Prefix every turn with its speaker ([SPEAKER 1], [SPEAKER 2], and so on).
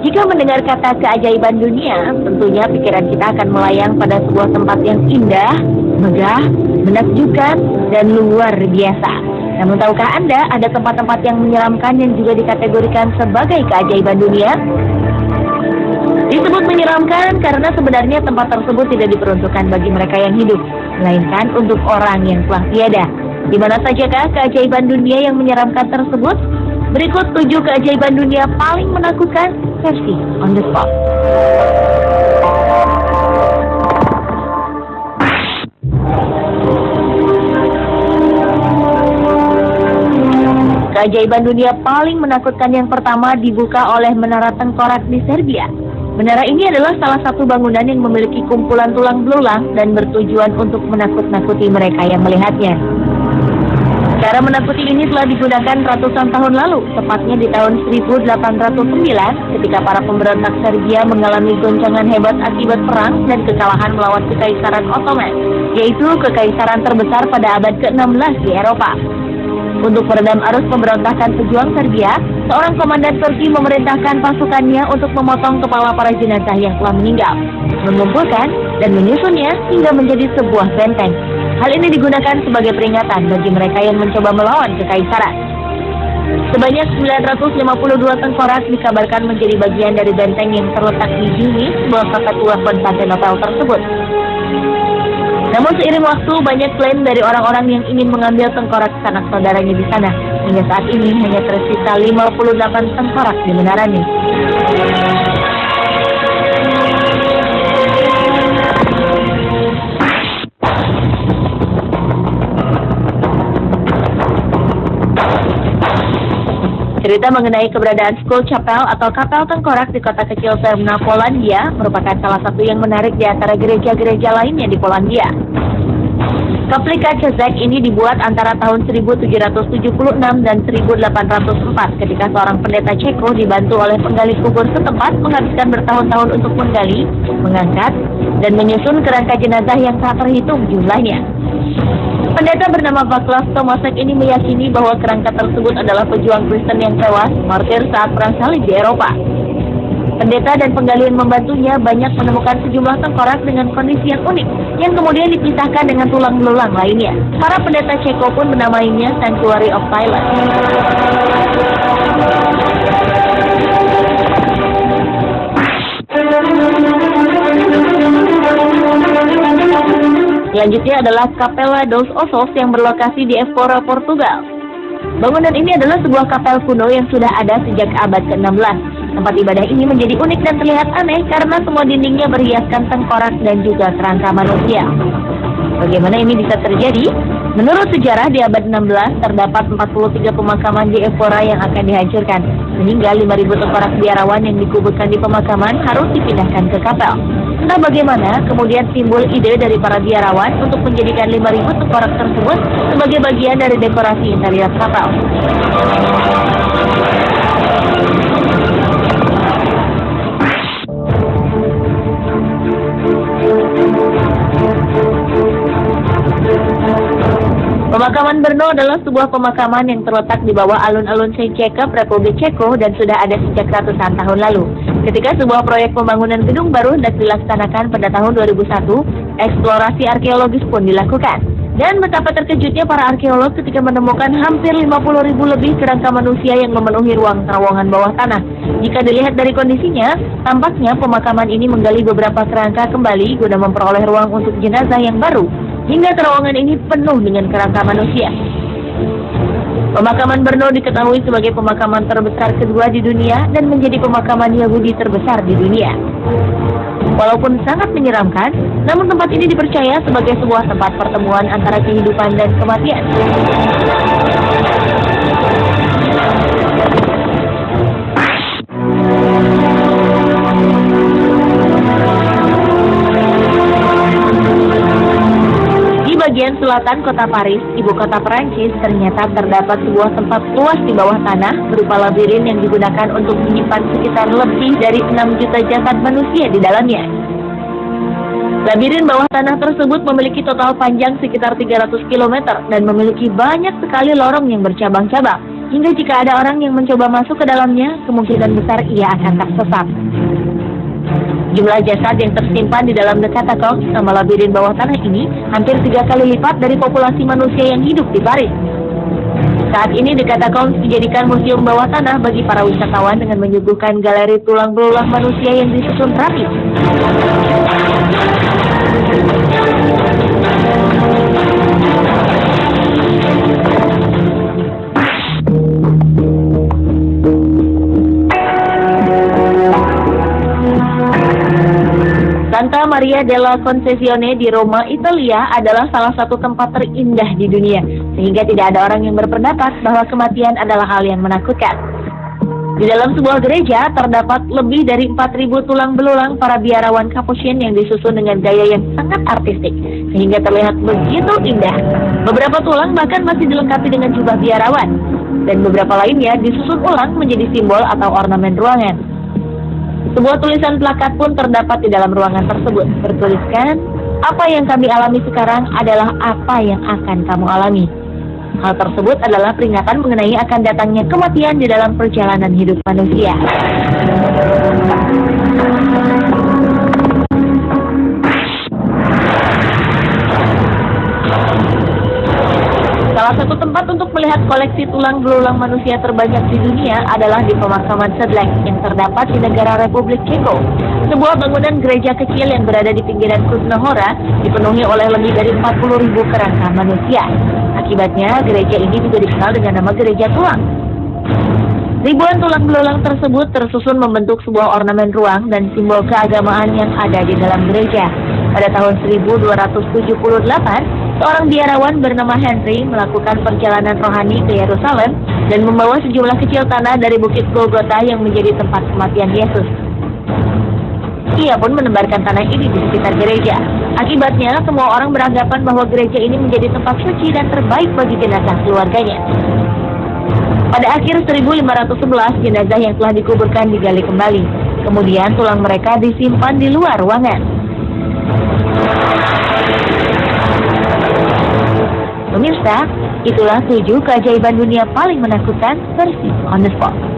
[SPEAKER 1] Jika mendengar kata keajaiban dunia, tentunya pikiran kita akan melayang pada sebuah tempat yang indah, megah, menakjubkan, dan luar biasa. Namun tahukah Anda ada tempat-tempat yang menyeramkan yang juga dikategorikan sebagai keajaiban dunia? Disebut menyeramkan karena sebenarnya tempat tersebut tidak diperuntukkan bagi mereka yang hidup, melainkan untuk orang yang telah tiada. Di mana sajakah keajaiban dunia yang menyeramkan tersebut? Berikut 7 keajaiban dunia paling menakutkan versi on the spot. Keajaiban dunia paling menakutkan yang pertama dibuka oleh Menara Tengkorak di Serbia. Menara ini adalah salah satu bangunan yang memiliki kumpulan tulang belulang dan bertujuan untuk menakut-nakuti mereka yang melihatnya. Cara menakuti ini telah digunakan ratusan tahun lalu, tepatnya di tahun 1809 ketika para pemberontak Serbia mengalami goncangan hebat akibat perang dan kekalahan melawan Kekaisaran Ottoman, yaitu kekaisaran terbesar pada abad ke-16 di Eropa. Untuk meredam arus pemberontakan pejuang Serbia, seorang komandan Turki memerintahkan pasukannya untuk memotong kepala para jenazah yang telah meninggal, mengumpulkan dan menyusunnya hingga menjadi sebuah benteng. Hal ini digunakan sebagai peringatan bagi mereka yang mencoba melawan kekaisaran. Sebanyak 952 tengkorak dikabarkan menjadi bagian dari benteng yang terletak di Juni, sebuah kota tua Konstantinopel tersebut. Namun seiring waktu, banyak klaim dari orang-orang yang ingin mengambil tengkorak sanak saudaranya di sana. Hingga saat ini hanya tersisa 58 tengkorak di menara ini. Cerita mengenai keberadaan Skull Chapel atau kapel tengkorak di kota kecil Permna, Polandia merupakan salah satu yang menarik di antara gereja-gereja lainnya di Polandia. Kaplika Czech ini dibuat antara tahun 1776 dan 1804 ketika seorang pendeta Ceko dibantu oleh penggali kubur setempat menghabiskan bertahun-tahun untuk menggali, mengangkat, dan menyusun kerangka jenazah yang tak terhitung jumlahnya. Pendeta bernama Václav Tomasek ini meyakini bahwa kerangka tersebut adalah pejuang Kristen yang tewas martir saat perang salib di Eropa. Pendeta dan penggali yang membantunya banyak menemukan sejumlah tengkorak dengan kondisi yang unik, yang kemudian dipisahkan dengan tulang belulang lainnya. Para pendeta Ceko pun menamainya Sanctuary of Silence. Selanjutnya adalah Capela dos Ossos yang berlokasi di Évora, Portugal. Bangunan ini adalah sebuah kapel kuno yang sudah ada sejak abad ke-16. Tempat ibadah ini menjadi unik dan terlihat aneh karena semua dindingnya berhiaskan tengkorak dan juga kerangka manusia. Bagaimana ini bisa terjadi? Menurut sejarah di abad 16 terdapat 43 pemakaman di Évora yang akan dihancurkan, sehingga 5.000 tengkorak biarawan yang dikuburkan di pemakaman harus dipindahkan ke kapel. Entah bagaimana, kemudian timbul ide dari para biarawan untuk menjadikan 5.000 tengkorak tersebut sebagai bagian dari dekorasi interior kapel. Pemakaman Brno adalah sebuah pemakaman yang terletak di bawah alun-alun Saint Jacob, Republik Ceko, dan sudah ada sejak ratusan tahun lalu. Ketika sebuah proyek pembangunan gedung baru hendak dilaksanakan pada tahun 2001, eksplorasi arkeologis pun dilakukan. Dan betapa terkejutnya para arkeolog ketika menemukan hampir 50.000 lebih kerangka manusia yang memenuhi ruang terowongan bawah tanah. Jika dilihat dari kondisinya, tampaknya pemakaman ini menggali beberapa kerangka kembali guna memperoleh ruang untuk jenazah yang baru. Hingga terowongan ini penuh dengan kerangka manusia. Pemakaman Brno diketahui sebagai pemakaman terbesar kedua di dunia dan menjadi pemakaman Yahudi terbesar di dunia. Walaupun sangat menyeramkan, namun tempat ini dipercaya sebagai sebuah tempat pertemuan antara kehidupan dan kematian. Bagian selatan kota Paris, ibu kota Perancis, ternyata terdapat sebuah tempat luas di bawah tanah berupa labirin yang digunakan untuk menyimpan sekitar lebih dari 6 juta jasad manusia di dalamnya. Labirin bawah tanah tersebut memiliki total panjang sekitar 300 km dan memiliki banyak sekali lorong yang bercabang-cabang. Hingga jika ada orang yang mencoba masuk ke dalamnya, kemungkinan besar ia akan tersesat. Jumlah jasad yang tersimpan di dalam The Catacombs nama labirin bawah tanah ini hampir 3 kali lipat dari populasi manusia yang hidup di Paris. Saat ini The Catacombs dijadikan museum bawah tanah bagi para wisatawan dengan menyuguhkan galeri tulang belulang manusia yang disusun rapi. Santa Maria della Concesione di Roma, Italia adalah salah satu tempat terindah di dunia, sehingga tidak ada orang yang berpendapat bahwa kematian adalah hal yang menakutkan. Di dalam sebuah gereja terdapat lebih dari 4.000 tulang belulang para biarawan Capuchin yang disusun dengan gaya yang sangat artistik, sehingga terlihat begitu indah. Beberapa tulang bahkan masih dilengkapi dengan jubah biarawan, dan beberapa lainnya disusun ulang menjadi simbol atau ornamen ruangan. Sebuah tulisan plakat pun terdapat di dalam ruangan tersebut, bertuliskan, "Apa yang kami alami sekarang adalah apa yang akan kamu alami." Hal tersebut adalah peringatan mengenai akan datangnya kematian di dalam perjalanan hidup manusia. Salah satu tempat untuk melihat koleksi tulang belulang manusia terbanyak di dunia adalah di pemakaman Sedlec yang terdapat di negara Republik Ceko. Sebuah bangunan gereja kecil yang berada di pinggiran Krušná Hora dipenuhi oleh lebih dari 40.000 kerangka manusia. Akibatnya, gereja ini juga dikenal dengan nama Gereja Tulang. Ribuan tulang belulang tersebut tersusun membentuk sebuah ornamen ruang dan simbol keagamaan yang ada di dalam gereja. Pada tahun 1278, seorang biarawan bernama Henry melakukan perjalanan rohani ke Yerusalem dan membawa sejumlah kecil tanah dari Bukit Golgota yang menjadi tempat kematian Yesus. Ia pun menebarkan tanah ini di sekitar gereja. Akibatnya, semua orang beranggapan bahwa gereja ini menjadi tempat suci dan terbaik bagi jenazah keluarganya. Pada akhir 1511, jenazah yang telah dikuburkan digali kembali. Kemudian tulang mereka disimpan di luar ruangan. Pemirsa, itulah 7 keajaiban dunia paling menakutkan versi On The Spot.